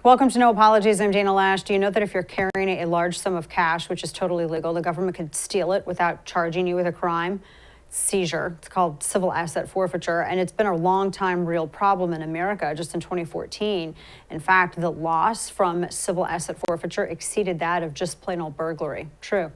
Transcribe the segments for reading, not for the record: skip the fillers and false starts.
Welcome to No Apologies. I'm Dana Lash. Do you know that if you're carrying a large sum of cash, which is totally legal, the government could steal it without charging you with a crime? Seizure. It's called civil asset forfeiture, and it's been a long time real problem in America. Just in 2014, in fact, the loss from civil asset forfeiture exceeded that of just plain old burglary. True.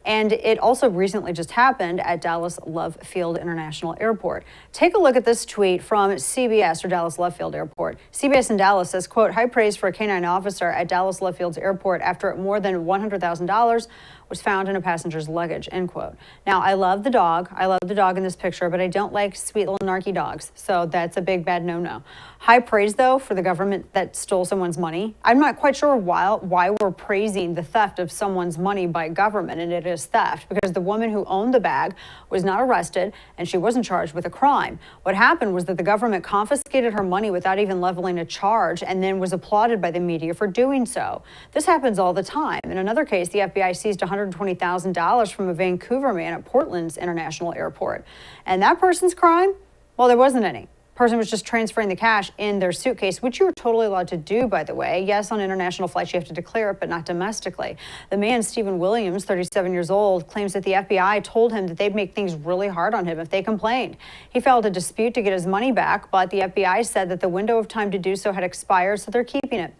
And it also recently just happened at Dallas Love Field International Airport. Take a look at this tweet from CBS, or Dallas Love Field Airport. CBS in Dallas says, quote, high praise for a canine officer at Dallas Love Field's airport after more than $100,000 was found in a passenger's luggage, end quote. Now, I love the dog. I love the dog in this picture, but I don't like sweet little narky dogs. So that's a big bad no-no. High praise, though, for the government that stole someone's money. I'm not quite sure why we're praising the theft of someone's money by government, and it is theft, because the woman who owned the bag was not arrested and she wasn't charged with a crime. What happened was that the government confiscated her money without even leveling a charge and then was applauded by the media for doing so. This happens all the time. In another case, the FBI seized $120,000 from a Vancouver man at Portland's International Airport. And that person's crime? Well, there wasn't any. Person was just transferring the cash in their suitcase, which you are totally allowed to do, by the way. Yes, on international flights, you have to declare it, but not domestically. The man, Stephen Williams, 37 years old, claims that the FBI told him that they'd make things really hard on him if they complained. He filed a dispute to get his money back, but the FBI said that the window of time to do so had expired, so they're keeping it.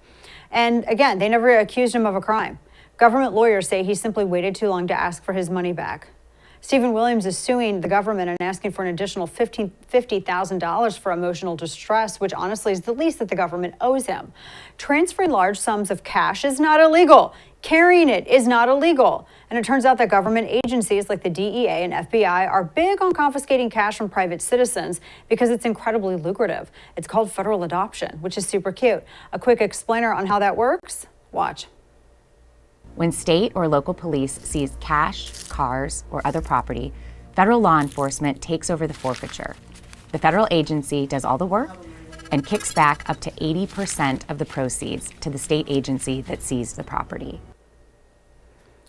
And again, they never accused him of a crime. Government lawyers say he simply waited too long to ask for his money back. Stephen Williams is suing the government and asking for an additional $50,000 for emotional distress, which honestly is the least that the government owes him. Transferring large sums of cash is not illegal. Carrying it is not illegal. And it turns out that government agencies like the DEA and FBI are big on confiscating cash from private citizens because it's incredibly lucrative. It's called federal adoption, which is super cute. A quick explainer on how that works? Watch. When state or local police seize cash, cars, or other property, federal law enforcement takes over the forfeiture. The federal agency does all the work and kicks back up to 80% of the proceeds to the state agency that seized the property.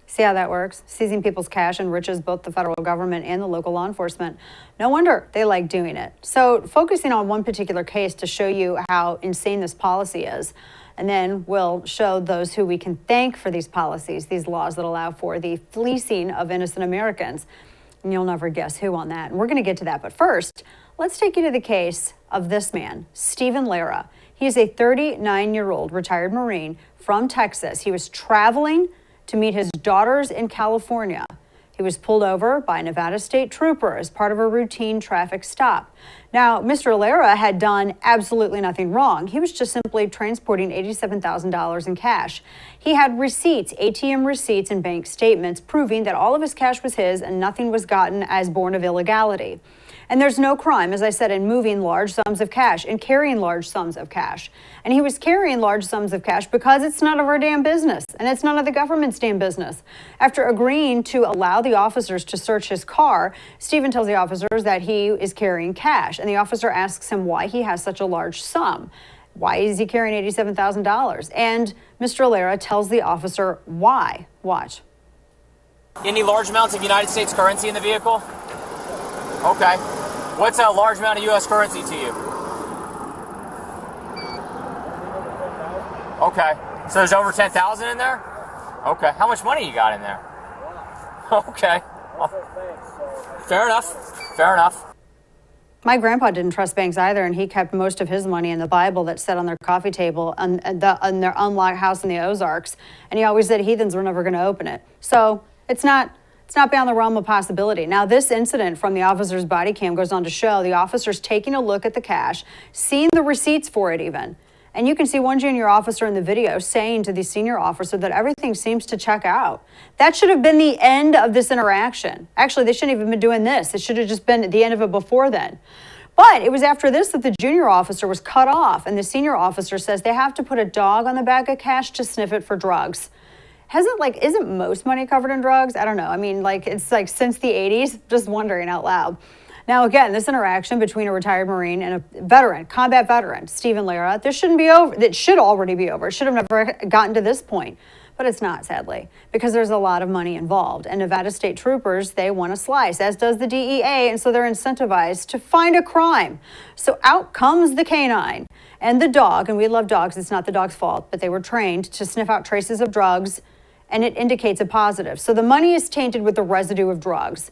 See how that works? Seizing people's cash enriches both the federal government and the local law enforcement. No wonder they like doing it. So focusing on one particular case to show you how insane this policy is, and then we'll show those who we can thank for these policies, these laws that allow for the fleecing of innocent Americans. And you'll never guess who on that. And we're going to get to that. But first, let's take you to the case of this man, Stephen Lara. He is a 39-year-old retired Marine from Texas. He was traveling to meet his daughters in California. He was pulled over by a Nevada state trooper as part of a routine traffic stop. Now, Mr. Lara had done absolutely nothing wrong. He was just simply transporting $87,000 in cash. He had receipts, ATM receipts and bank statements proving that all of his cash was his and nothing was gotten as born of illegality. And there's no crime, as I said, in moving large sums of cash and carrying large sums of cash. And he was carrying large sums of cash because it's none of our damn business, and it's none of the government's damn business. After agreeing to allow the officers to search his car, Stephen tells the officers that he is carrying cash, and the officer asks him why he has such a large sum. Why is he carrying $87,000? And Mr. Lara tells the officer why. Watch. Any large amounts of United States currency in the vehicle? Okay. What's a large amount of U.S. currency to you? Okay. So there's over 10,000 in there? Okay. How much money you got in there? Okay. Fair enough. Fair enough. My grandpa didn't trust banks either, and he kept most of his money in the Bible that sat on their coffee table in their unlocked house in the Ozarks. And he always said heathens were never going to open it. So it's not beyond the realm of possibility. Now, this incident from the officer's body cam goes on to show the officers taking a look at the cash, seeing the receipts for it even. And you can see one junior officer in the video saying to the senior officer that everything seems to check out. That should have been the end of this interaction. Actually, they shouldn't even been doing this. It should have just been the end of it before then. But it was after this that the junior officer was cut off, and the senior officer says they have to put a dog on the bag of cash to sniff it for drugs. Isn't most money covered in drugs? I don't know. I mean, it's since the 80s, just wondering out loud. Now, again, this interaction between a retired Marine and a veteran, combat veteran, Stephen Lara, this shouldn't be over. It should already be over. It should have never gotten to this point. But it's not, sadly, because there's a lot of money involved. And Nevada state troopers, they want a slice, as does the DEA, and so they're incentivized to find a crime. So out comes the canine and the dog, and we love dogs, it's not the dog's fault, but they were trained to sniff out traces of drugs, and it indicates a positive. So the money is tainted with the residue of drugs.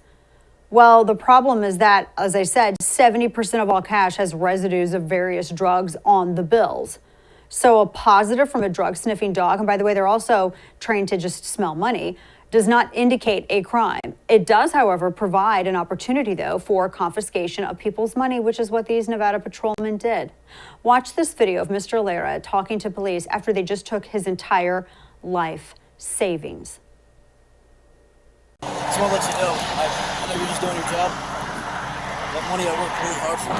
Well, the problem is that, as I said, 70% of all cash has residues of various drugs on the bills. So a positive from a drug sniffing dog, and by the way, they're also trained to just smell money, does not indicate a crime. It does, however, provide an opportunity, though, for confiscation of people's money, which is what these Nevada patrolmen did. Watch this video of Mr. Lara talking to police after they just took his entire life savings. Just want to let you know, I know you're just doing your job. That money I worked really hard for.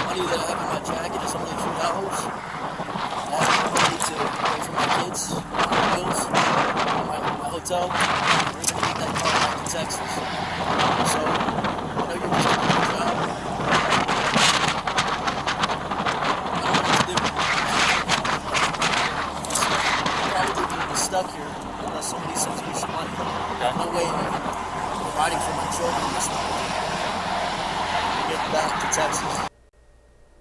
Money that I have in my jacket is only $3. I have money to pay for my kids, my bills, my hotel. We're going to get that car back to Texas. So, I know you're just doing your job. I don't know what to do. I'm probably going to be stuck here unless somebody sends me some money. There's no way I'm providing for my children this money. Get back to Texas.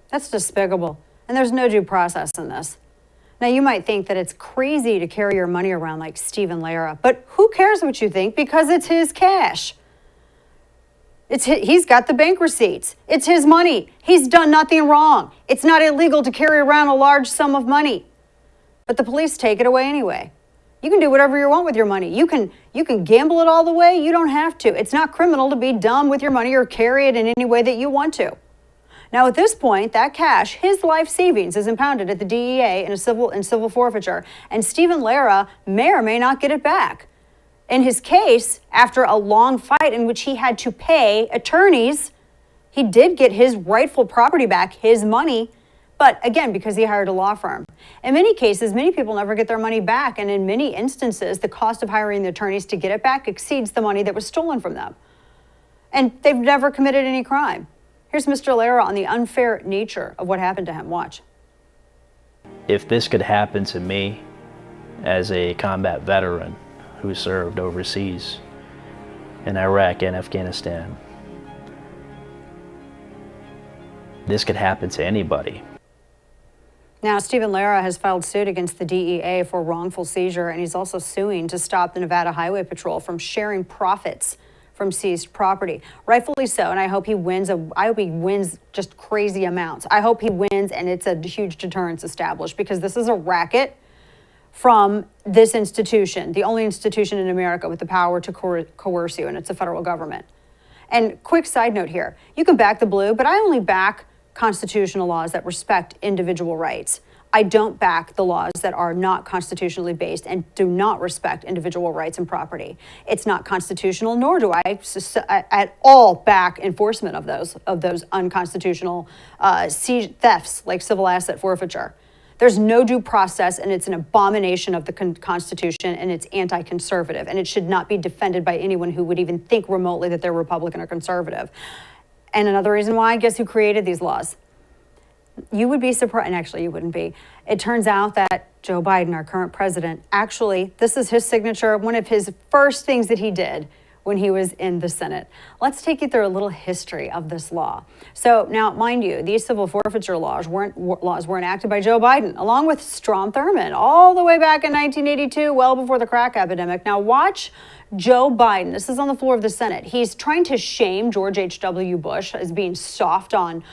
That's despicable, and there's no due process in this. Now, you might think that it's crazy to carry your money around like Stephen Lara, but who cares what you think, because it's his cash. He's got the bank receipts. It's his money. He's done nothing wrong. It's not illegal to carry around a large sum of money. But the police take it away anyway. You can do whatever you want with your money. You can gamble it all the way. You don't have to. It's not criminal to be dumb with your money or carry it in any way that you want to. Now, at this point, that cash, his life savings, is impounded at the DEA in civil forfeiture, and Stephen Lara may or may not get it back. In his case, after a long fight in which he had to pay attorneys, he did get his rightful property back, his money, but again, because he hired a law firm. In many cases, many people never get their money back, and in many instances, the cost of hiring the attorneys to get it back exceeds the money that was stolen from them. And they've never committed any crime. Here's Mr. Lara on the unfair nature of what happened to him. Watch. If this could happen to me as a combat veteran who served overseas in Iraq and Afghanistan, this could happen to anybody. Now, Stephen Lara has filed suit against the DEA for wrongful seizure, and he's also suing to stop the Nevada Highway Patrol from sharing profits from seized property. Rightfully so, and I hope he wins. I hope he wins just crazy amounts. I hope he wins, and it's a huge deterrence established, because this is a racket from this institution, the only institution in America with the power to coerce you, and it's the federal government. And quick side note here, you can back the blue, but I only back constitutional laws that respect individual rights. I don't back the laws that are not constitutionally based and do not respect individual rights and property. It's not constitutional, nor do I at all back enforcement of those unconstitutional thefts like civil asset forfeiture. There's no due process, and it's an abomination of the Constitution, and it's anti-conservative, and it should not be defended by anyone who would even think remotely that they're Republican or conservative. And another reason why, guess who created these laws? You would be surprised, and actually you wouldn't be. It turns out that Joe Biden, our current president, actually, this is his signature, one of his first things that he did when he was in the Senate. Let's take you through a little history of this law. So now, mind you, these civil forfeiture laws were enacted by Joe Biden, along with Strom Thurmond, all the way back in 1982, well before the crack epidemic. Now watch Joe Biden, this is on the floor of the Senate. He's trying to shame George H.W. Bush as being soft on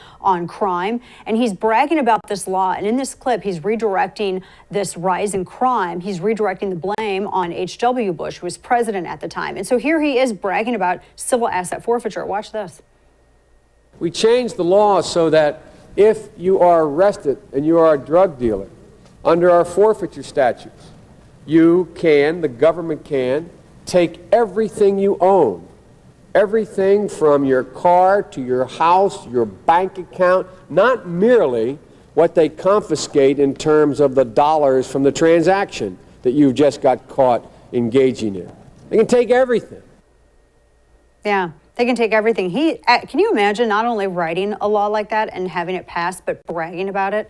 crime, and he's bragging about this law. And in this clip, he's redirecting this rise in crime. He's redirecting the blame on H.W. Bush, who was president at the time. And so here he is bragging about civil asset forfeiture. Watch this. We changed the law so that if you are arrested and you are a drug dealer, under our forfeiture statutes, the government can, take everything you own, everything from your car to your house, your bank account, not merely what they confiscate in terms of the dollars from the transaction that you just got caught engaging in. They can take everything. Yeah, they can take everything. Can you imagine not only writing a law like that and having it passed, but bragging about it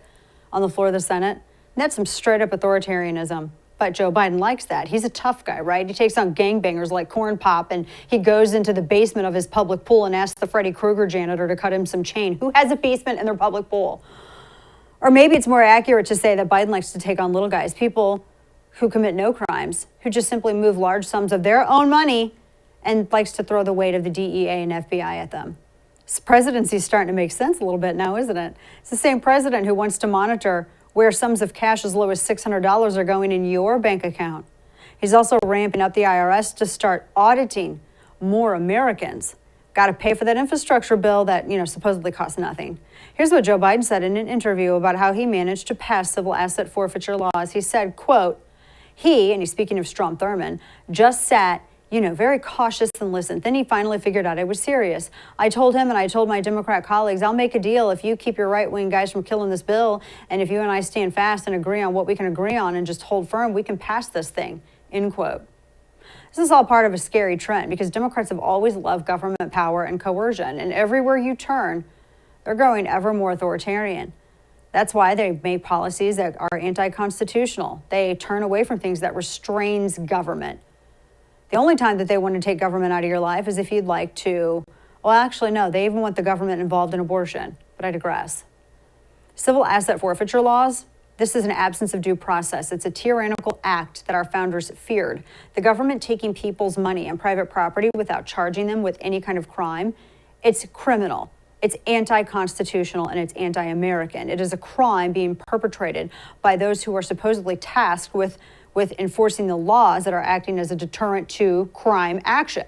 on the floor of the Senate? That's some straight up authoritarianism. But Joe Biden likes that. He's a tough guy, right? He takes on gangbangers like Corn Pop, and he goes into the basement of his public pool and asks the Freddy Krueger janitor to cut him some chain. Who has a basement in their public pool? Or maybe it's more accurate to say that Biden likes to take on little guys, people who commit no crimes, who just simply move large sums of their own money and likes to throw the weight of the DEA and FBI at them. This presidency is starting to make sense a little bit now, isn't it? It's the same president who wants to monitor where sums of cash as low as $600 are going in your bank account. He's also ramping up the IRS to start auditing more Americans. Got to pay for that infrastructure bill that, supposedly costs nothing. Here's what Joe Biden said in an interview about how he managed to pass civil asset forfeiture laws. He said, quote, he, and he's speaking of Strom Thurmond, just sat very cautious and listened. Then he finally figured out I was serious. I told him and I told my Democrat colleagues, I'll make a deal if you keep your right-wing guys from killing this bill, and if you and I stand fast and agree on what we can agree on and just hold firm, we can pass this thing, end quote. This is all part of a scary trend because Democrats have always loved government power and coercion, and everywhere you turn, they're growing ever more authoritarian. That's why they make policies that are anti-constitutional. They turn away from things that restrains government. The only time that they want to take government out of your life is if you'd like to, well, actually, no, they even want the government involved in abortion, but I digress. Civil asset forfeiture laws, this is an absence of due process. It's a tyrannical act that our founders feared. The government taking people's money and private property without charging them with any kind of crime, it's criminal. It's anti-constitutional and it's anti-American. It is a crime being perpetrated by those who are supposedly tasked with enforcing the laws that are acting as a deterrent to crime action,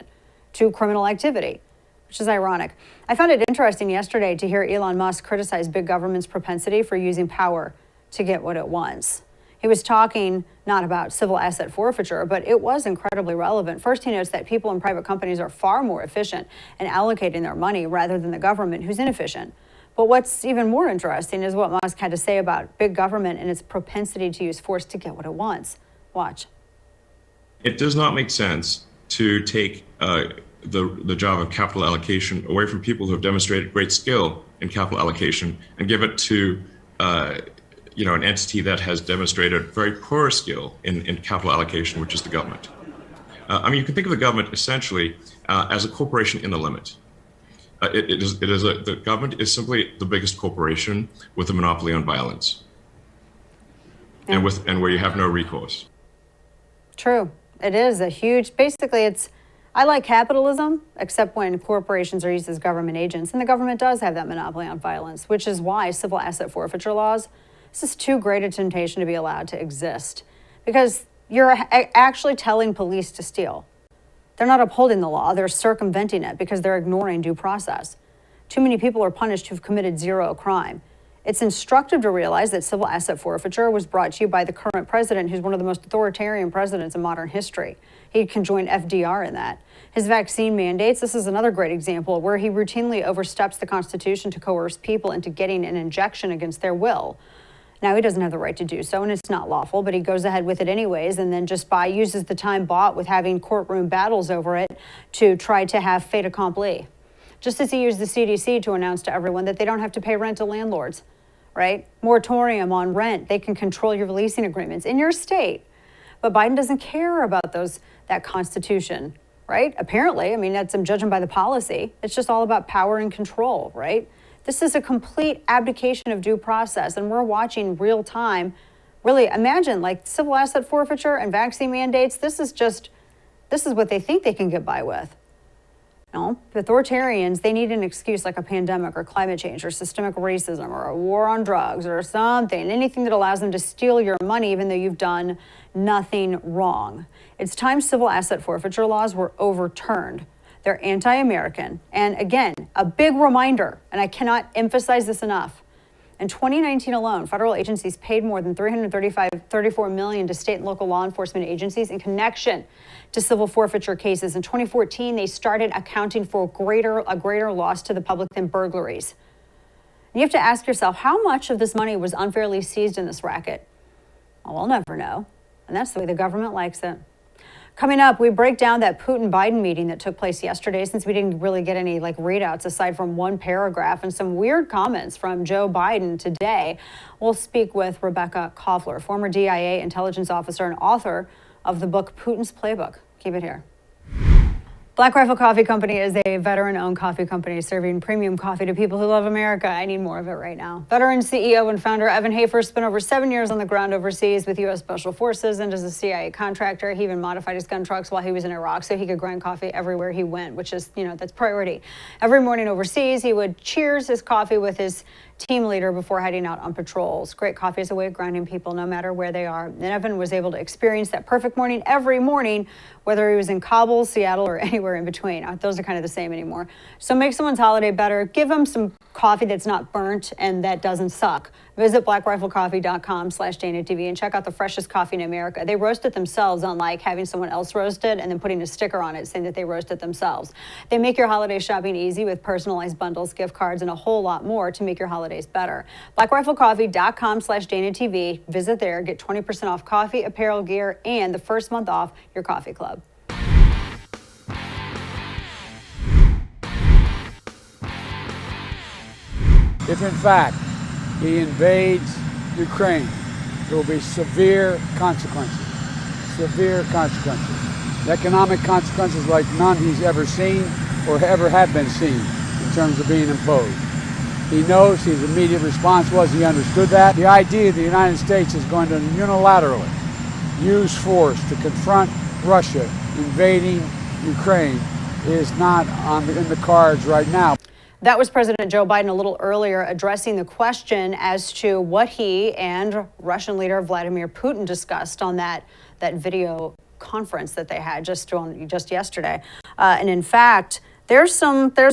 to criminal activity, which is ironic. I found it interesting yesterday to hear Elon Musk criticize big government's propensity for using power to get what it wants. He was talking not about civil asset forfeiture, but it was incredibly relevant. First, he notes that people in private companies are far more efficient in allocating their money rather than the government, who's inefficient. But what's even more interesting is what Musk had to say about big government and its propensity to use force to get what it wants. It does not make sense to take the job of capital allocation away from people who have demonstrated great skill in capital allocation and give it to an entity that has demonstrated very poor skill in capital allocation, which is the government. You can think of the government essentially as a corporation in the limit. The government is simply the biggest corporation with a monopoly on violence, and where you have no recourse. True. It is a huge, basically I like capitalism, except when corporations are used as government agents. And the government does have that monopoly on violence, which is why civil asset forfeiture laws, this is too great a temptation to be allowed to exist. Because you're actually telling police to steal. They're not upholding the law, they're circumventing it because they're ignoring due process. Too many people are punished who've committed zero crime. It's instructive to realize that civil asset forfeiture was brought to you by the current president, who's one of the most authoritarian presidents in modern history. He can join FDR in that. His vaccine mandates, this is another great example where he routinely oversteps the Constitution to coerce people into getting an injection against their will. Now, he doesn't have the right to do so, and it's not lawful, but he goes ahead with it anyways, and then just uses the time bought with having courtroom battles over it to try to have fait accompli. Just as he used the CDC to announce to everyone that they don't have to pay rent to landlords. Right? Moratorium on rent. They can control your leasing agreements in your state. But Biden doesn't care about that Constitution, right? Apparently, that's I'm judging by the policy. It's just all about power and control, right? This is a complete abdication of due process, and we're watching real time. Really, imagine civil asset forfeiture and vaccine mandates. This is what they think they can get by with. No, the authoritarians, they need an excuse like a pandemic or climate change or systemic racism or a war on drugs or something, anything that allows them to steal your money even though you've done nothing wrong. It's time civil asset forfeiture laws were overturned. They're anti-American. And again, a big reminder, and I cannot emphasize this enough. In 2019 alone, federal agencies paid more than $34 million to state and local law enforcement agencies in connection to civil forfeiture cases. In 2014, they started accounting for a greater loss to the public than burglaries. And you have to ask yourself, how much of this money was unfairly seized in this racket? Well, we'll never know. And that's the way the government likes it. Coming up, we break down that Putin-Biden meeting that took place yesterday, since we didn't really get any readouts aside from one paragraph and some weird comments from Joe Biden today. We'll speak with Rebecca Koffler, former DIA intelligence officer and author of the book Putin's Playbook. Keep it here. Black Rifle Coffee Company is a veteran-owned coffee company serving premium coffee to people who love America. I need more of it right now. Veteran CEO and founder Evan Hafer spent over 7 years on the ground overseas with U.S. Special Forces and as a CIA contractor. He even modified his gun trucks while he was in Iraq so he could grind coffee everywhere he went, which is, that's priority. Every morning overseas, he would cheers his coffee with his team leader before heading out on patrols. Great coffee is a way of grounding people no matter where they are. And Evan was able to experience that perfect morning every morning, whether he was in Kabul, Seattle, or anywhere in between. Those are kind of the same anymore. So make someone's holiday better. Give them some coffee that's not burnt and that doesn't suck. Visit blackriflecoffee.com/DanaTV and check out the freshest coffee in America. They roast it themselves, unlike having someone else roast it and then putting a sticker on it saying that they roast it themselves. They make your holiday shopping easy with personalized bundles, gift cards, and a whole lot more to make your holidays better. blackriflecoffee.com/DanaTV. Visit there, get 20% off coffee, apparel, gear, and the first month off your coffee club. If in fact he invades Ukraine, there will be severe consequences. Severe consequences. Economic consequences like none he's ever seen or ever have been seen in terms of being imposed. He knows his immediate response was he understood that. The idea the United States is going to unilaterally use force to confront Russia invading Ukraine is not in the cards right now. That was President Joe Biden a little earlier addressing the question as to what he and Russian leader Vladimir Putin discussed on that video conference that they had just yesterday. And in fact, there's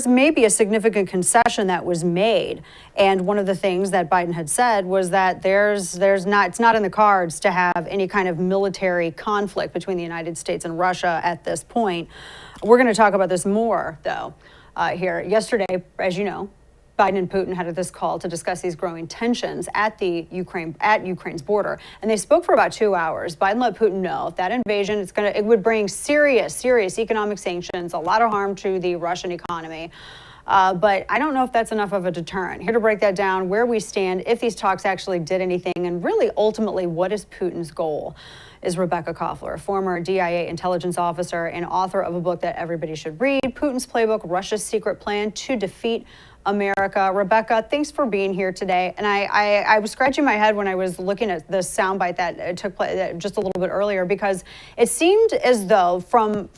maybe a significant concession that was made. And one of the things that Biden had said was that it's not in the cards to have any kind of military conflict between the United States and Russia at this point. We're going to talk about this more, though. Here. Yesterday, as you know, Biden and Putin had this call to discuss these growing tensions at Ukraine's border, and they spoke for about 2 hours. Biden let Putin know if that invasion it would bring serious economic sanctions, a lot of harm to the Russian economy. But I don't know if that's enough of a deterrent. Here to break that down, where we stand, if these talks actually did anything, and really ultimately what is Putin's goal, is Rebecca Koffler, former DIA intelligence officer and author of a book that everybody should read, Putin's Playbook, Russia's Secret Plan to Defeat America. Rebecca, thanks for being here today. And I was scratching my head when I was looking at the soundbite that took place just a little bit earlier, because it seemed as though from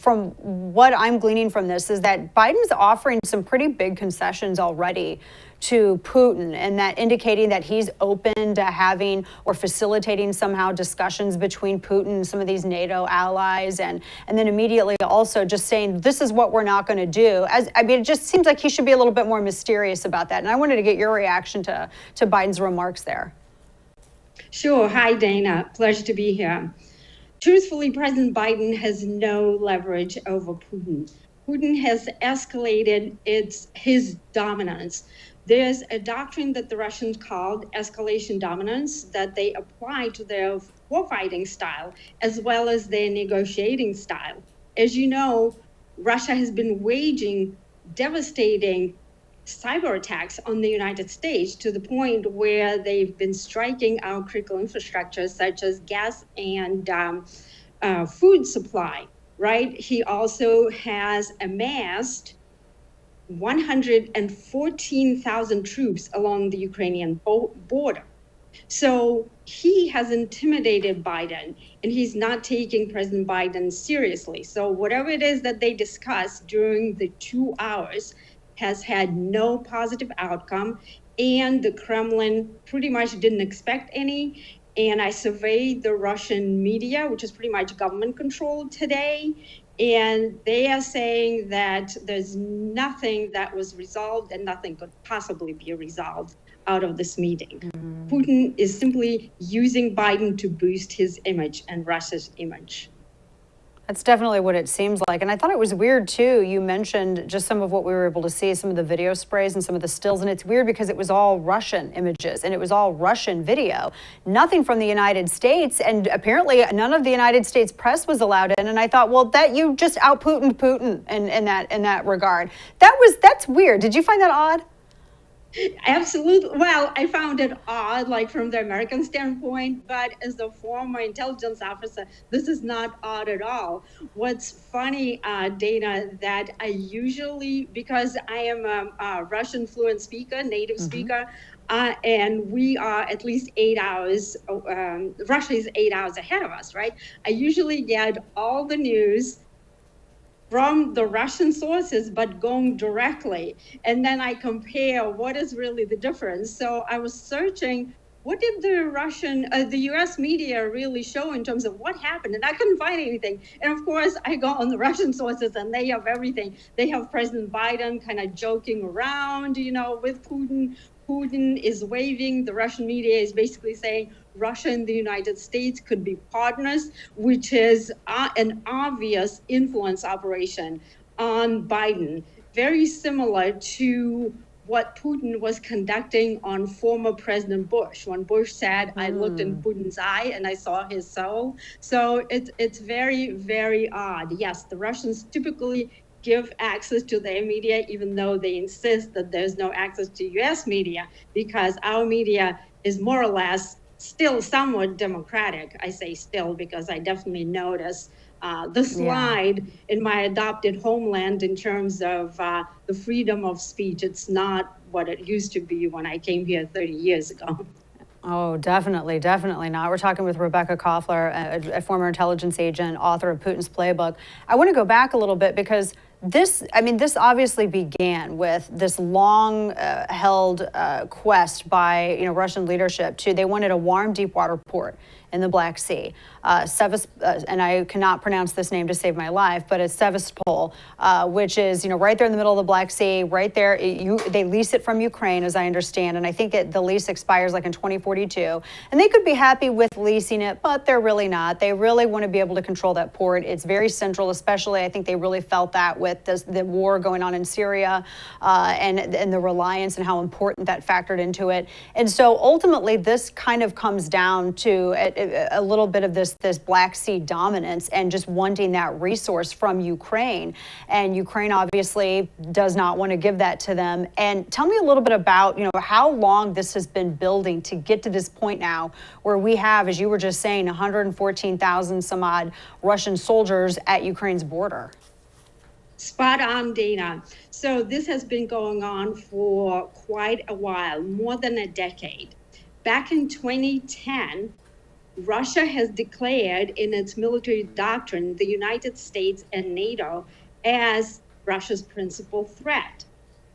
what I'm gleaning from this is that Biden's offering some pretty big concessions already to Putin, and that indicating that he's open to having or facilitating somehow discussions between Putin and some of these NATO allies, and then immediately also just saying this is what we're not going to do. It just seems like he should be a little bit more mysterious about that. And I wanted to get your reaction to Biden's remarks there. Sure. Hi, Dana. Pleasure to be here. Truthfully, President Biden has no leverage over Putin. Putin has escalated his dominance. There's a doctrine that the Russians called escalation dominance that they apply to their warfighting style as well as their negotiating style. As you know, Russia has been waging devastating cyber attacks on the United States to the point where they've been striking our critical infrastructure such as gas and food supply, right? He also has amassed 114,000 troops along the Ukrainian border. So he has intimidated Biden, and he's not taking President Biden seriously. So whatever it is that they discussed during the 2 hours has had no positive outcome, and the Kremlin pretty much didn't expect any. And I surveyed the Russian media, which is pretty much government controlled today, and they are saying that there's nothing that was resolved and nothing could possibly be resolved out of this meeting. Putin is simply using Biden to boost his image and Russia's image. That's definitely what it seems like. And I thought it was weird too. You mentioned just some of what we were able to see, some of the video sprays and some of the stills. And it's weird because it was all Russian images and it was all Russian video, nothing from the United States. And apparently none of the United States press was allowed in. And I thought, well, that you just out Putined Putin in that regard. That's weird. Did you find that odd? Absolutely. Well, I found it odd, like from the American standpoint, but as a former intelligence officer, this is not odd at all. What's funny, Dana, that I usually, because I am a Russian fluent speaker, native speaker, and we are at least 8 hours, Russia is 8 hours ahead of us, right? I usually get all the news from the Russian sources, but going directly. And then I compare what is really the difference. So I was searching, what did the US media really show in terms of what happened? And I couldn't find anything. And of course, I go on the Russian sources and they have everything. They have President Biden kind of joking around, with Putin. Putin is waving. The Russian media is basically saying Russia and the United States could be partners, which is an obvious influence operation on Biden, very similar to what Putin was conducting on former President Bush. When Bush said, I looked in Putin's eye and I saw his soul. So it's very, very odd. Yes, the Russians typically give access to their media, even though they insist that there's no access to US media, because our media is more or less still somewhat democratic. I say still because I definitely notice the slide in my adopted homeland in terms of the freedom of speech. It's not what it used to be when I came here 30 years ago. Oh, definitely not. We're talking with Rebecca Koffler, a former intelligence agent, author of Putin's Playbook. I want to go back a little bit because this obviously began with this long-held quest by Russian leadership they wanted a warm, deep water port in the Black Sea. And I cannot pronounce this name to save my life, but it's Sevastopol, which is right there in the middle of the Black Sea, right there. They lease it from Ukraine, as I understand, and I think the lease expires like in 2042. And they could be happy with leasing it, but they're really not. They really want to be able to control that port. It's very central, especially I think they really felt that with the war going on in Syria and the reliance and how important that factored into it. And so ultimately, this kind of comes down to a little bit of this Black Sea dominance and just wanting that resource from Ukraine. And Ukraine obviously does not want to give that to them. And tell me a little bit about, how long this has been building to get to this point now where we have, as you were just saying, 114,000 some odd Russian soldiers at Ukraine's border. Spot on, Dana. So this has been going on for quite a while, more than a decade. Back in 2010, Russia has declared in its military doctrine the United States and NATO as Russia's principal threat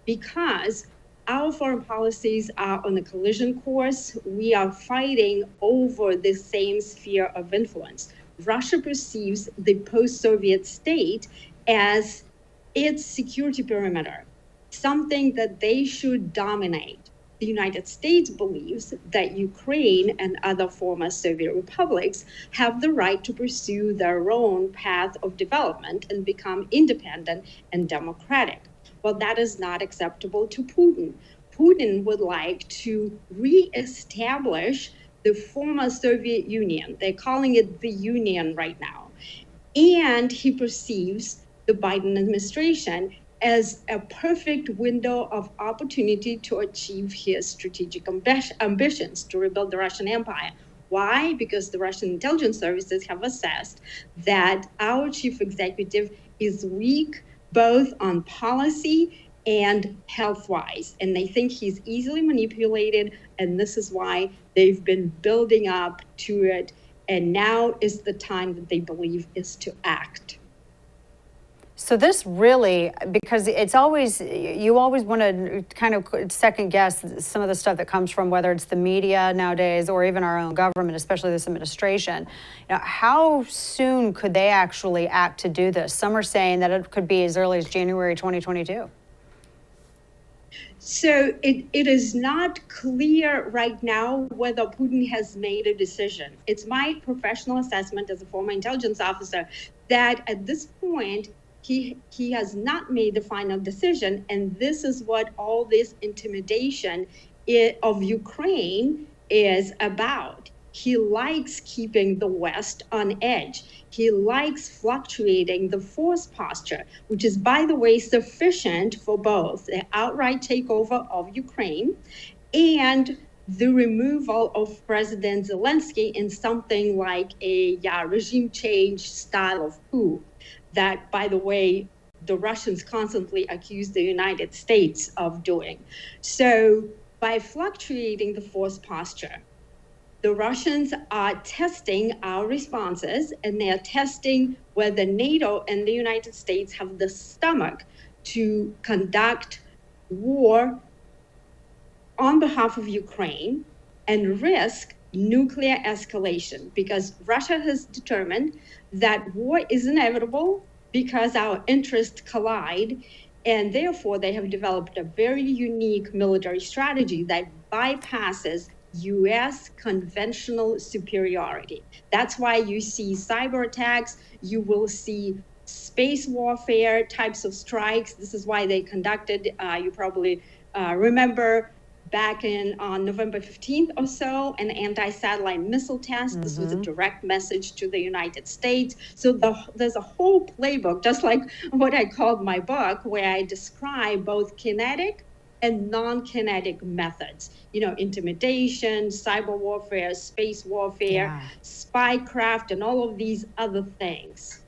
because our foreign policies are on a collision course. We are fighting over the same sphere of influence. Russia perceives the post-Soviet state as its security perimeter, something that they should dominate. The United States believes that Ukraine and other former Soviet republics have the right to pursue their own path of development and become independent and democratic. Well, that is not acceptable to Putin. Putin would like to reestablish the former Soviet Union. They're calling it the Union right now. And he perceives the Biden administration as a perfect window of opportunity to achieve his strategic ambitions to rebuild the Russian Empire. Why? Because the Russian intelligence services have assessed that our chief executive is weak both on policy and health-wise, and they think he's easily manipulated, and this is why they've been building up to it, and now is the time that they believe is to act. So this really, because it's always, you always want to kind of second guess some of the stuff that comes from whether it's the media nowadays or even our own government, especially this administration. How soon could they actually act to do this? Some are saying that it could be as early as January 2022. So it is not clear right now whether Putin has made a decision. It's my professional assessment as a former intelligence officer that at this point, he has not made the final decision. And this is what all this intimidation of Ukraine is about. He likes keeping the West on edge. He likes fluctuating the force posture, which is, by the way, sufficient for both the outright takeover of Ukraine and the removal of President Zelensky in something like a regime change style of coup that, by the way, the Russians constantly accuse the United States of doing. So by fluctuating the force posture, the Russians are testing our responses, and they are testing whether NATO and the United States have the stomach to conduct war on behalf of Ukraine and risk nuclear escalation, because Russia has determined that war is inevitable because our interests collide, and therefore they have developed a very unique military strategy that bypasses U.S. conventional superiority. That's why you see cyber attacks, you will see space warfare types of strikes. This is why they conducted, you probably remember, back on November 15th or so, an anti-satellite missile test. This was a direct message to the United States. So there's a whole playbook, just like what I called my book, where I describe both kinetic and non-kinetic methods, intimidation, cyber warfare, space warfare, spycraft, and all of these other things.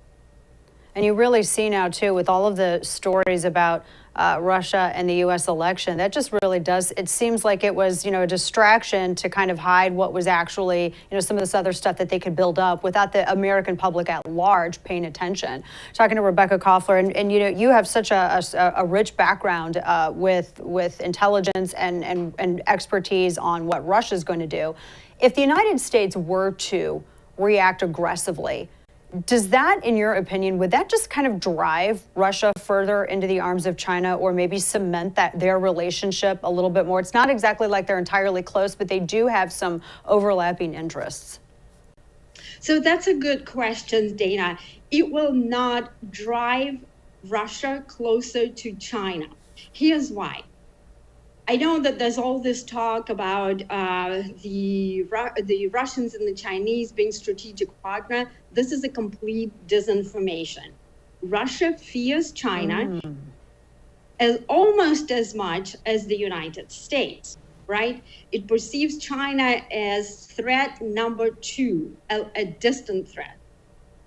And you really see now, too, with all of the stories about Russia and the U.S. election, that just really does, it seems like it was, a distraction to kind of hide what was actually, some of this other stuff that they could build up without the American public at large paying attention. Talking to Rebecca Koffler, and you have such a rich background with intelligence and expertise on what Russia's going to do. If the United States were to react aggressively, does that, in your opinion, would that just kind of drive Russia further into the arms of China, or maybe cement their relationship a little bit more? It's not exactly like they're entirely close, but they do have some overlapping interests. So that's a good question, Dana. It will not drive Russia closer to China. Here's why. I know that there's all this talk about the Russians and the Chinese being strategic partner. This is a complete disinformation. Russia fears China almost as much as the United States, right? It perceives China as threat number 2, a distant threat,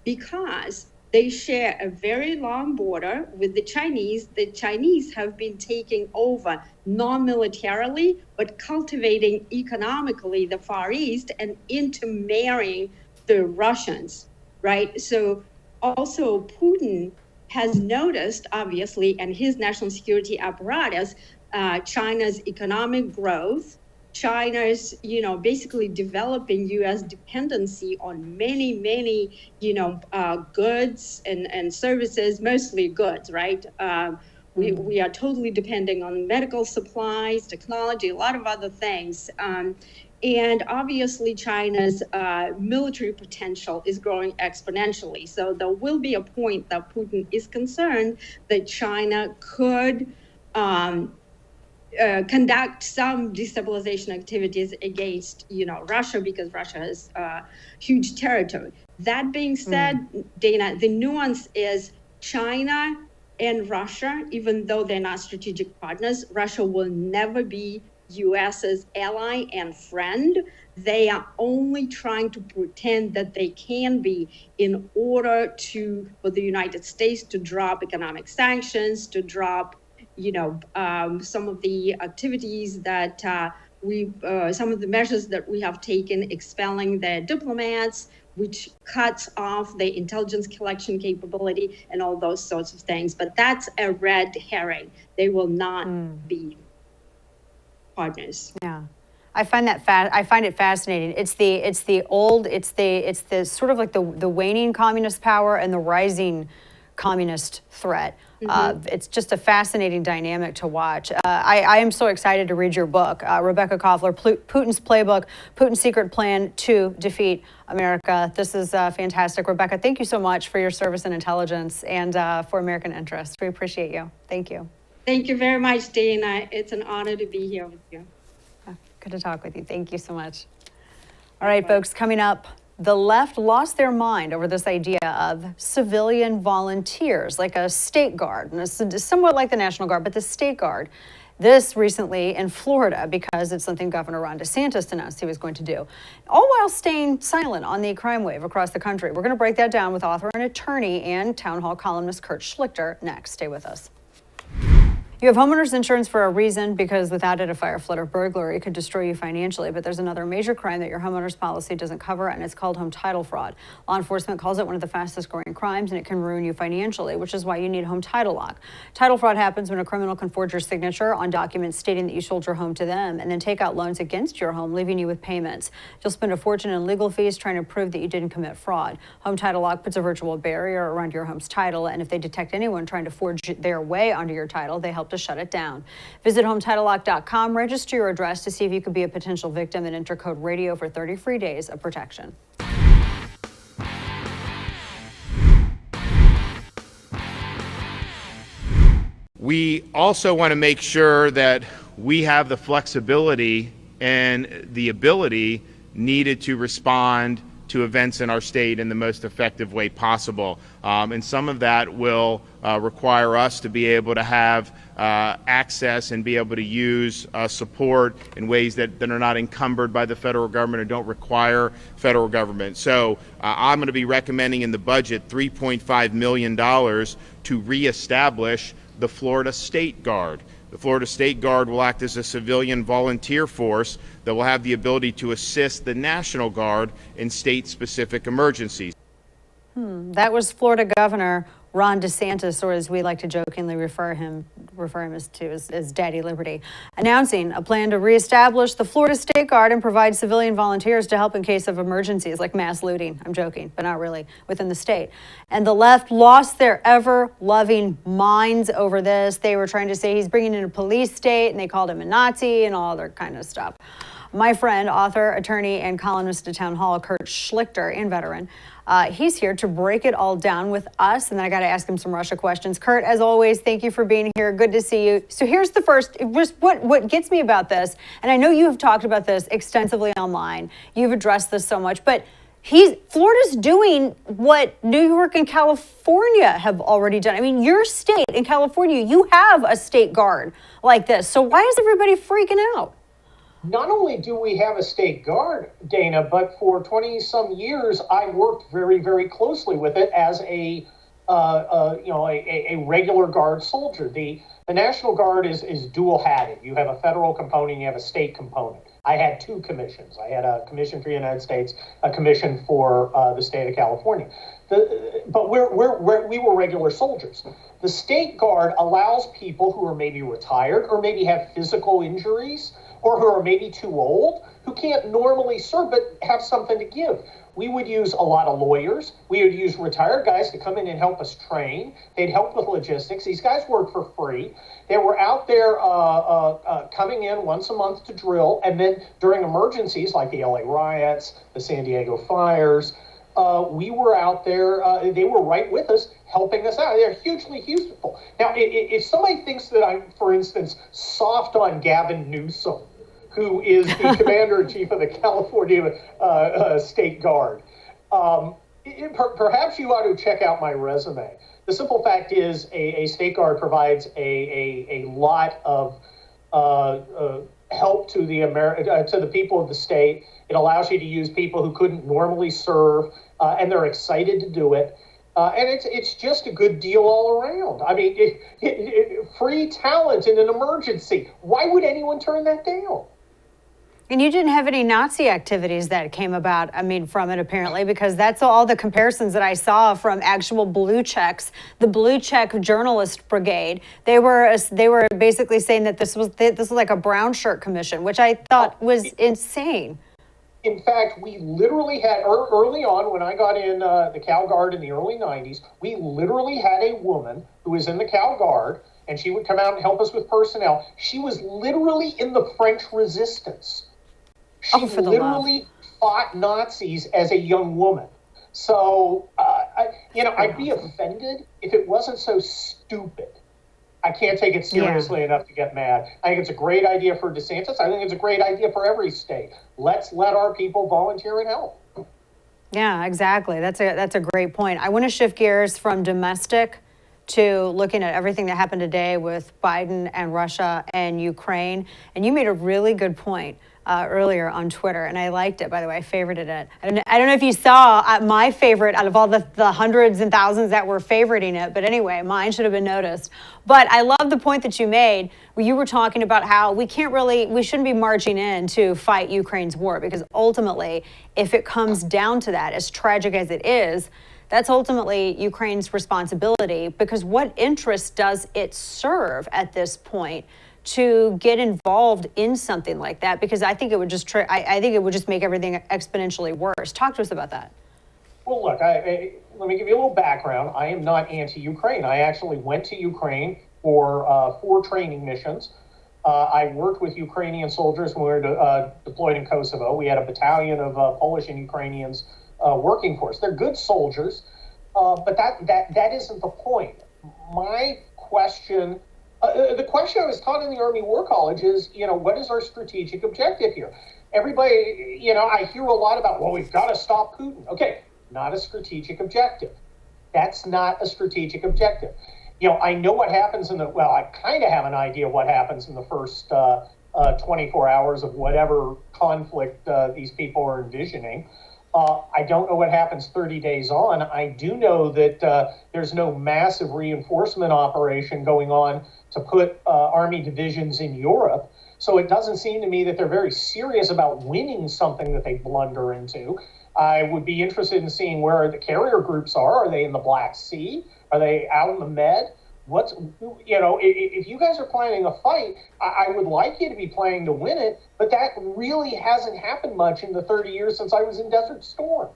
because they share a very long border with the Chinese. The Chinese have been taking over non-militarily, but cultivating economically the Far East and intermarrying the Russians, right? So also Putin has noticed, obviously, and his national security apparatus, China's economic growth, China's, basically developing U.S. dependency on many, goods and services, mostly goods, right? We are totally depending on medical supplies, technology, a lot of other things. And obviously China's military potential is growing exponentially. So there will be a point that Putin is concerned that China could conduct some destabilization activities against, Russia, because Russia has huge territory. That being said, Dana, the nuance is China and Russia, even though they're not strategic partners, Russia will never be US's ally and friend. They are only trying to pretend that they can be in order for the United States to drop economic sanctions, to drop some of the activities that some of the measures that we have taken, expelling their diplomats, which cuts off the intelligence collection capability and all those sorts of things. But that's a red herring. They will not be partners. Yeah. I find it fascinating. It's the sort of like the waning communist power and the rising communist threat. It's just a fascinating dynamic to watch. I am so excited to read your book, Rebecca Koffler, Putin's Playbook, Putin's Secret Plan to Defeat America. This is fantastic. Rebecca, thank you so much for your service and intelligence and for American interests. We appreciate you. Thank you. Thank you very much, Dana. It's an honor to be here with you. Good to talk with you. Thank you so much. All right, folks, coming up. The left lost their mind over this idea of civilian volunteers, like a state guard, and it's somewhat like the National Guard, but the state guard. This recently in Florida because it's something Governor Ron DeSantis announced he was going to do, all while staying silent on the crime wave across the country. We're going to break that down with author and attorney and town hall columnist Kurt Schlichter next. Stay with us. You have homeowners insurance for a reason, because without it, a fire, flood, or burglary could destroy you financially. But there's another major crime that your homeowner's policy doesn't cover, and it's called home title fraud. Law enforcement calls it one of the fastest growing crimes, and it can ruin you financially, which is why you need home title lock. Title fraud happens when a criminal can forge your signature on documents stating that you sold your home to them and then take out loans against your home, leaving you with payments. You'll spend a fortune in legal fees trying to prove that you didn't commit fraud. Home title lock puts a virtual barrier around your home's title, and if they detect anyone trying to forge their way onto your title, they help to shut it down. Visit HometitleLock.com, register your address to see if you could be a potential victim, and enter code RADIO for 30 free days of protection. We also want to make sure that we have the flexibility and the ability needed to respond to events in our state in the most effective way possible. And some of that will require us to be able to have access and be able to use support in ways that are not encumbered by the federal government or don't require federal government. So I'm going to be recommending in the budget $3.5 million to reestablish the Florida State Guard. The Florida State Guard will act as a civilian volunteer force that will have the ability to assist the National Guard in state-specific emergencies. That was Florida Governor Ron DeSantis, or as we like to jokingly refer him as Daddy Liberty, announcing a plan to reestablish the Florida State Guard and provide civilian volunteers to help in case of emergencies like mass looting. I'm joking, but not really, within the state. And the left lost their ever-loving minds over this. They were trying to say he's bringing in a police state, and they called him a Nazi and all other kind of stuff. My friend, author, attorney, and columnist at Town Hall, Kurt Schlichter, and veteran, he's here to break it all down with us. And then I got to ask him some Russia questions. Kurt, as always, thank you for being here. Good to see you. So here's the first, just what gets me about this, and I know you have talked about this extensively online. You've addressed this so much, but Florida's doing what New York and California have already done. I mean, your state in California, you have a state guard like this. So why is everybody freaking out? Not only do we have a state guard, Dana, but for 20-some years, I worked very, very closely with it as a regular guard soldier. The National Guard is dual-hatted. You have a federal component, you have a state component. I had two commissions. I had a commission for the United States, a commission for the state of California. But we were regular soldiers. The state guard allows people who are maybe retired or maybe have physical injuries or who are maybe too old, who can't normally serve but have something to give. We would use a lot of lawyers. We would use retired guys to come in and help us train. They'd help with logistics. These guys work for free. They were out there coming in once a month to drill. And then during emergencies like the LA riots, the San Diego fires, we were out there. They were right with us, helping us out. They're hugely useful. Now, if somebody thinks that I'm, for instance, soft on Gavin Newsom, who is the commander-in-chief of the California State Guard, perhaps you ought to check out my resume. The simple fact is a state guard provides a lot of help to the people of the state. It allows you to use people who couldn't normally serve, and they're excited to do it. And it's just a good deal all around. I mean, free talent in an emergency. Why would anyone turn that down? And you didn't have any Nazi activities that came about, from it apparently, because that's all the comparisons that I saw from actual blue checks, the Blue Check Journalist Brigade. They were basically saying that this was like a brown shirt commission, which I thought was insane. In fact, we literally had, early on when I got in the Cal Guard in the early 90s, we literally had a woman who was in the Cal Guard, and she would come out and help us with personnel. She was literally in the French Resistance. She literally fought Nazis as a young woman. So, I'd be offended if it wasn't so stupid. I can't take it seriously enough to get mad. I think it's a great idea for DeSantis. I think it's a great idea for every state. Let's let our people volunteer and help. Yeah, exactly. That's a great point. I want to shift gears from domestic to looking at everything that happened today with Biden and Russia and Ukraine. And you made a really good point earlier on Twitter, and I liked it, by the way. I favorited it. I don't know if you saw my favorite out of all the hundreds and thousands that were favoriting it, but anyway, mine should have been noticed. But I love the point that you made where you were talking about how we shouldn't be marching in to fight Ukraine's war, because ultimately, if it comes down to that, as tragic as it is, that's ultimately Ukraine's responsibility, because what interest does it serve at this point to get involved in something like that? Because I think it would just I think it would just make everything exponentially worse. Talk to us about that. Well, look, let me give you a little background. I am not anti-Ukraine. I actually went to Ukraine for 4 training missions. I worked with Ukrainian soldiers when we were deployed in Kosovo. We had a battalion of Polish and Ukrainians working for us. They're good soldiers, but that isn't the point. My question, the question I was taught in the Army War College is, what is our strategic objective here? Everybody, I hear a lot about, well, we've got to stop Putin. Okay, not a strategic objective. That's not a strategic objective. I know what happens I kind of have an idea what happens in the first 24 hours of whatever conflict these people are envisioning. I don't know what happens 30 days on. I do know that there's no massive reinforcement operation going on to put Army divisions in Europe. So it doesn't seem to me that they're very serious about winning something that they blunder into. I would be interested in seeing where the carrier groups are. Are they in the Black Sea? Are they out in the Med? If you guys are planning a fight, I would like you to be planning to win it, but that really hasn't happened much in the 30 years since I was in Desert Storm.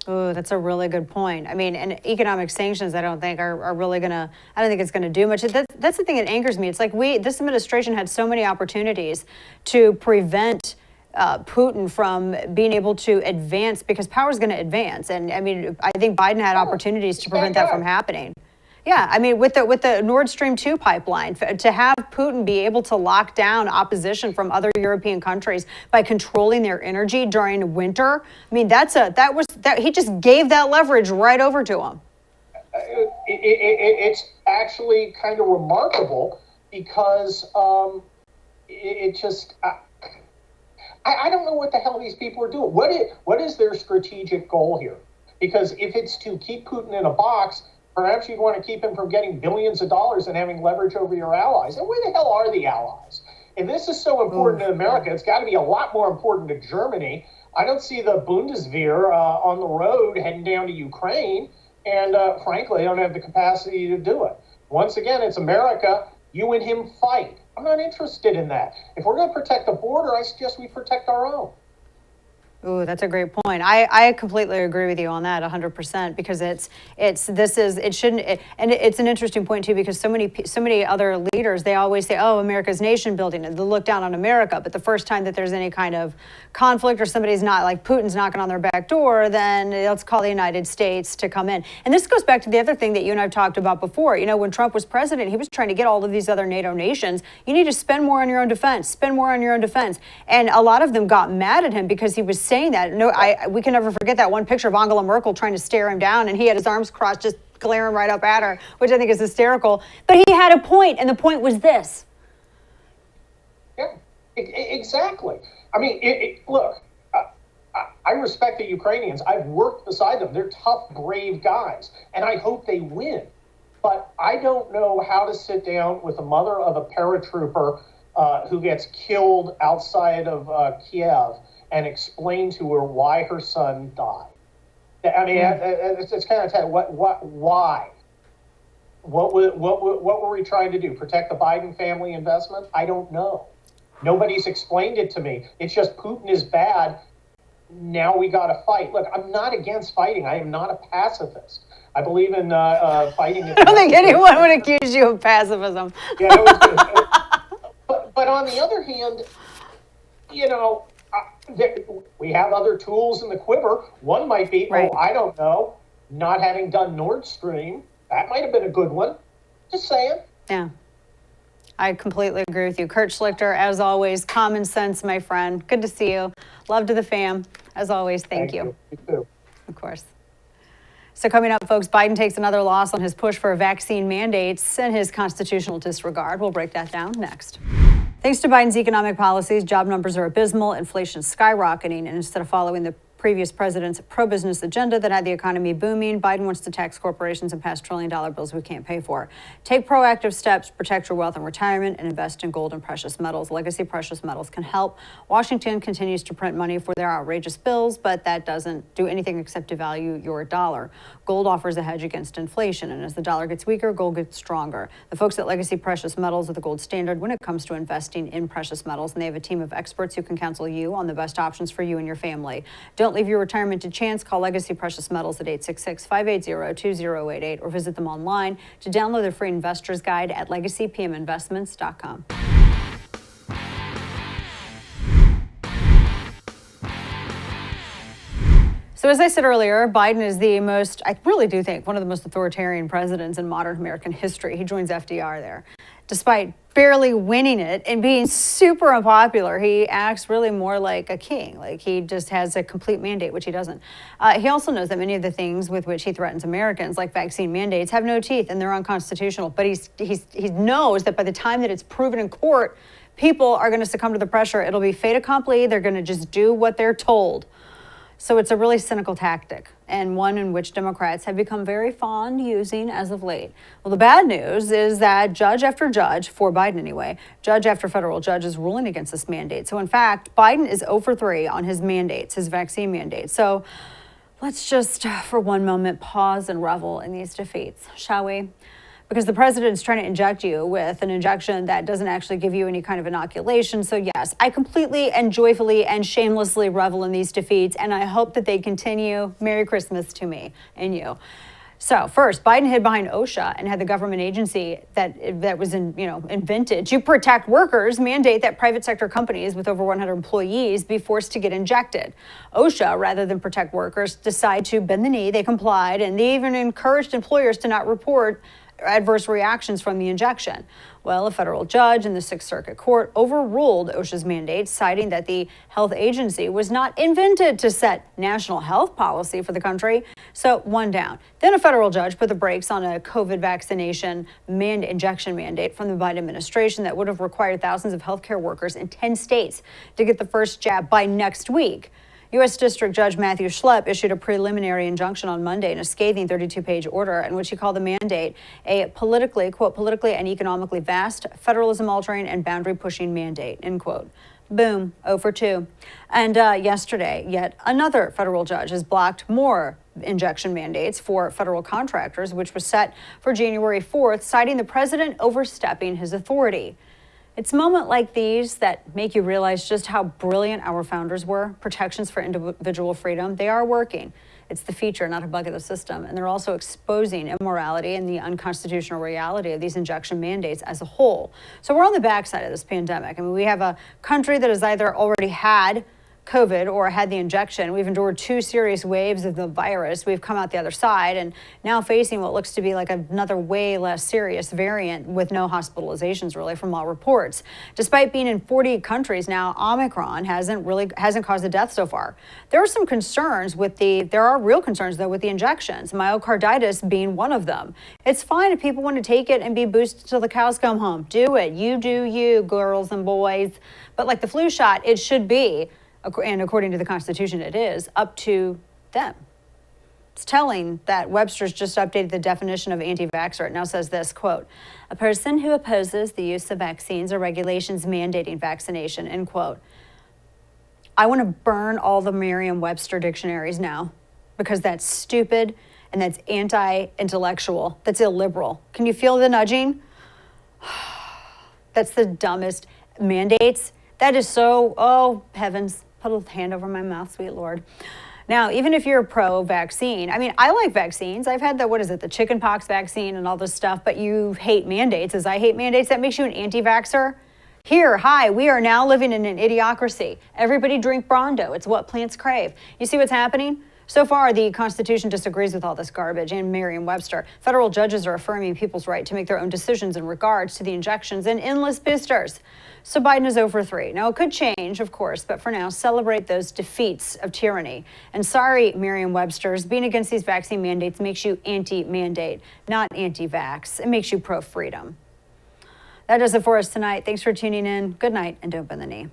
Oh, that's a really good point. I mean, and economic sanctions, I don't think are really I don't think it's gonna do much. That's the thing that angers me. It's like this administration had so many opportunities to prevent Putin from being able to advance, because power is going to advance. And I mean, I think Biden had opportunities to prevent that from happening. Yeah, I mean, with the Nord Stream 2 pipeline, to have Putin be able to lock down opposition from other European countries by controlling their energy during winter, I mean, he just gave that leverage right over to him. It's actually kind of remarkable because it just. I don't know what the hell these people are doing. What is their strategic goal here? Because if it's to keep Putin in a box, perhaps you'd want to keep him from getting billions of dollars and having leverage over your allies. And where the hell are the allies? If this is so important to America, it's got to be a lot more important to Germany. I don't see the Bundeswehr on the road heading down to Ukraine. And frankly, I don't have the capacity to do it. Once again, it's America. You and him fight. I'm not interested in that. If we're going to protect the border, I suggest we protect our own. Ooh, that's a great point. I completely agree with you on that 100%, because it's an interesting point too, because so many other leaders, they always say, oh, America's nation building, and they look down on America. But the first time that there's any kind of conflict or somebody's not, like Putin's knocking on their back door, then let's call the United States to come in. And this goes back to the other thing that you and I've talked about before. When Trump was president, he was trying to get all of these other NATO nations, you need to spend more on your own defense, spend more on your own defense. And a lot of them got mad at him because he was saying that. No, we can never forget that one picture of Angela Merkel trying to stare him down, and he had his arms crossed, just glaring right up at her, which I think is hysterical. But he had a point, and the point was this. Yeah, exactly. I mean, look, I respect the Ukrainians. I've worked beside them. They're tough, brave guys, and I hope they win. But I don't know how to sit down with the mother of a paratrooper who gets killed outside of Kiev and explain to her why her son died. I mean, it's kind of why? What were we trying to do? Protect the Biden family investment? I don't know. Nobody's explained it to me. It's just Putin is bad. Now we got to fight. Look, I'm not against fighting. I am not a pacifist. I believe in fighting. I don't think anyone would accuse you of pacifism. Yeah, no one's gonna, but on the other hand, you know, we have other tools in the quiver. One might be, right. Oh, I don't know, not having done Nord Stream. That might have been a good one. Just saying. Yeah. I completely agree with you. Kurt Schlichter, as always, common sense, my friend. Good to see you. Love to the fam. As always, thank you. You too. Of course. So coming up, folks, Biden takes another loss on his push for vaccine mandates and his constitutional disregard. We'll break that down next. Thanks to Biden's economic policies, job numbers are abysmal, inflation skyrocketing, and instead of following the previous president's pro-business agenda that had the economy booming, Biden wants to tax corporations and pass trillion-dollar bills we can't pay for. Take proactive steps, protect your wealth in retirement, and invest in gold and precious metals. Legacy Precious Metals can help. Washington continues to print money for their outrageous bills, but that doesn't do anything except devalue your dollar. Gold offers a hedge against inflation, and as the dollar gets weaker, gold gets stronger. The folks at Legacy Precious Metals are the gold standard when it comes to investing in precious metals, and they have a team of experts who can counsel you on the best options for you and your family. Don't leave your retirement to chance. Call Legacy Precious Metals at 866-580-2088 or visit them online to download their free investor's guide at legacypminvestments.com. So as I said earlier, Biden is I really do think, one of the most authoritarian presidents in modern American history. He joins FDR there. Despite barely winning it and being super unpopular, he acts really more like a king. Like he just has a complete mandate, which he doesn't. He also knows that many of the things with which he threatens Americans, like vaccine mandates, have no teeth and they're unconstitutional. But he knows that by the time that it's proven in court, people are going to succumb to the pressure. It'll be fait accompli. They're going to just do what they're told. So it's a really cynical tactic, and one in which Democrats have become very fond using as of late. Well, the bad news is that judge after judge, for Biden anyway, judge after federal judge is ruling against this mandate. So in fact, Biden is 0 for 3 on his mandates, his vaccine mandates. So let's just, for one moment, pause and revel in these defeats, shall we? Because the president is trying to inject you with an injection that doesn't actually give you any kind of inoculation. So yes, I completely and joyfully and shamelessly revel in these defeats, and I hope that they continue. Merry Christmas to me and you. So first, Biden hid behind OSHA and had the government agency that was invented to protect workers mandate that private sector companies with over 100 employees be forced to get injected. OSHA, rather than protect workers, decide to bend the knee. They complied, and they even encouraged employers to not report adverse reactions from the injection. Well, a federal judge in the Sixth Circuit Court overruled OSHA's mandate, citing that the health agency was not invented to set national health policy for the country. So one down. Then a federal judge put the brakes on a COVID vaccination injection mandate from the Biden administration that would have required thousands of healthcare workers in 10 states to get the first jab by next week. U.S. District Judge Matthew Schlepp issued a preliminary injunction on Monday in a scathing 32-page order in which he called the mandate a politically, quote, politically and economically vast, federalism-altering and boundary-pushing mandate, end quote. Boom, 0 for 2. And yesterday, yet another federal judge has blocked more injection mandates for federal contractors, which was set for January 4th, citing the president overstepping his authority. It's moments like these that make you realize just how brilliant our founders were. Protections for individual freedom, they are working. It's the feature, not a bug of the system. And they're also exposing immorality and the unconstitutional reality of these injection mandates as a whole. So we're on the backside of this pandemic. I mean, we have a country that has either already had COVID or had the injection. We've endured 2 serious waves of the virus. We've come out the other side and now facing what looks to be like another way less serious variant with no hospitalizations really from all reports. Despite being in 40 countries now, Omicron hasn't caused a death so far. There are some concerns there are real concerns though with the injections, myocarditis being one of them. It's fine if people want to take it and be boosted till the cows come home. Do it. You do you, girls and boys. But like the flu shot, it should be, and according to the Constitution, it is up to them. It's telling that Webster's just updated the definition of anti-vaxxer. It now says this, quote, a person who opposes the use of vaccines or regulations mandating vaccination, end quote. I want to burn all the Merriam-Webster dictionaries now because that's stupid and that's anti-intellectual. That's illiberal. Can you feel the nudging? That's the dumbest. Mandates That is so, oh, heavens, put a hand over my mouth, sweet Lord. Now, even if you're pro-vaccine, I mean, I like vaccines. I've had the chickenpox vaccine and all this stuff, but you hate mandates, as I hate mandates. That makes you an anti-vaxxer? Here, hi, we are now living in an idiocracy. Everybody drink Brawndo. It's what plants crave. You see what's happening? So far, the Constitution disagrees with all this garbage and Merriam-Webster. Federal judges are affirming people's right to make their own decisions in regards to the injections and endless boosters. So Biden is 0-3. Now, it could change, of course, but for now, celebrate those defeats of tyranny. And sorry, Merriam-Webster's, being against these vaccine mandates makes you anti-mandate, not anti-vax. It makes you pro-freedom. That does it for us tonight. Thanks for tuning in. Good night, and don't bend the knee.